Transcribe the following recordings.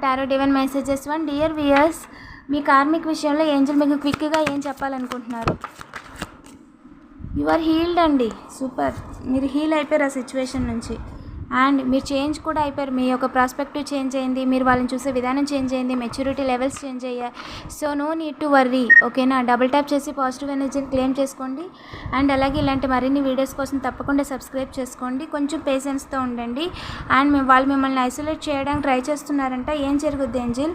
Tarot divine messages 1 dear viewers, మీ karmic విషయంలో angel మీకు క్విక్గా ఏం చెప్పాలనుకుంటున్నారు? యు ఆర్ హీల్డ్ అండి. సూపర్, మీరు హీల్ అయిపోయారు ఆ సిచ్యువేషన్ నుంచి. అండ్ మీరు చేంజ్ కూడా అయిపోయారు. మీ యొక్క ప్రాస్పెక్టివ్ చేంజ్ అయింది, మీరు వాళ్ళని చూసే విధానం చేంజ్ అయింది, మెచ్యూరిటీ లెవెల్స్ చేంజ్ అయ్యాయి. So no need to worry, ఓకేనా? డబుల్ ట్యాప్ చేసి పాజిటివ్ ఎనర్జీని క్లెయిమ్ చేసుకోండి. అండ్ అలాగే ఇలాంటి మరిన్ని వీడియోస్ కోసం తప్పకుండా సబ్స్క్రైబ్ చేసుకోండి. కొంచెం పేషెన్స్తో ఉండండి. అండ్ వాళ్ళు మిమ్మల్ని ఐసోలేట్ చేయడానికి ట్రై చేస్తున్నారంట. ఏం జరుగుద్ది ఏంజిల్?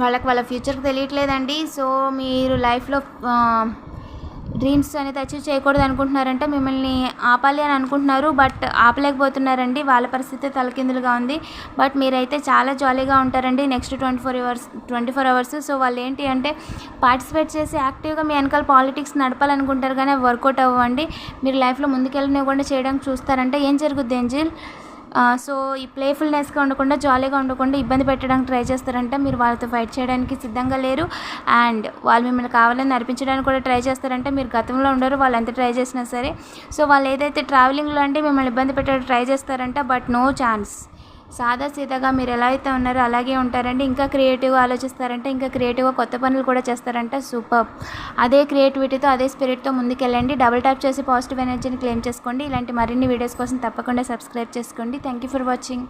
వాళ్ళ ఫ్యూచర్కి తెలియట్లేదండి. సో మీరు లైఫ్లో డ్రీమ్స్ అనేది అచీవ్ చేయకూడదు అనుకుంటున్నారంటే, మిమ్మల్ని ఆపాలి అని అనుకుంటున్నారు, బట్ ఆపలేకపోతున్నారండి. వాళ్ళ పరిస్థితి తలకిందులుగా ఉంది. బట్ మీరైతే చాలా జాలీగా ఉంటారండి నెక్స్ట్ 24 అవర్స్. సో వాళ్ళు ఏంటి అంటే పార్టిసిపేట్ చేసి యాక్టివ్గా మీ వెనకాల పాలిటిక్స్ నడపాలనుకుంటారు, కానీ అవి వర్కౌట్ అవ్వండి. మీరు లైఫ్లో ముందుకెళ్ళనివ్వకుండా చేయడానికి చూస్తారంటే ఏం జరుగుద్ది ఏంజిల్? సో ఈ ప్లేఫుల్నెస్గా ఉండకుండా, జాలీగా ఉండకుండా ఇబ్బంది పెట్టడానికి ట్రై చేస్తారంటే మీరు వాళ్ళతో ఫైట్ చేయడానికి సిద్ధంగా లేరు. అండ్ వాళ్ళు మిమ్మల్ని కావాలని నడిపించడానికి కూడా ట్రై చేస్తారంటే మీరు గతంలో ఉండరు, వాళ్ళు ఎంత ట్రై చేసినా సరే. సో వాళ్ళు ఏదైతే ట్రావెలింగ్లో అంటే మిమ్మల్ని ఇబ్బంది పెట్టడానికి ట్రై చేస్తారంట, బట్ నో ఛాన్స్. సాదా సీదాగా మీరు ఎలా అయితే ఉన్నారో అలాగే ఉంటారండి. ఇంకా క్రియేటివ్గా ఆలోచిస్తారంటే, ఇంకా క్రియేటివ్గా కొత్త పనులు కూడా చేస్తారంట. సూపర్. అదే క్రియేటివిటీతో, అదే స్పిరిట్తో ముందుకెళ్ళండి. డబుల్ ట్యాప్ చేసి పాజిటివ్ ఎనర్జీని క్లెయిమ్ చేసుకోండి. ఇలాంటి మరిన్ని వీడియోస్ కోసం తప్పకుండా సబ్స్క్రైబ్ చేసుకోండి. Thank you for watching.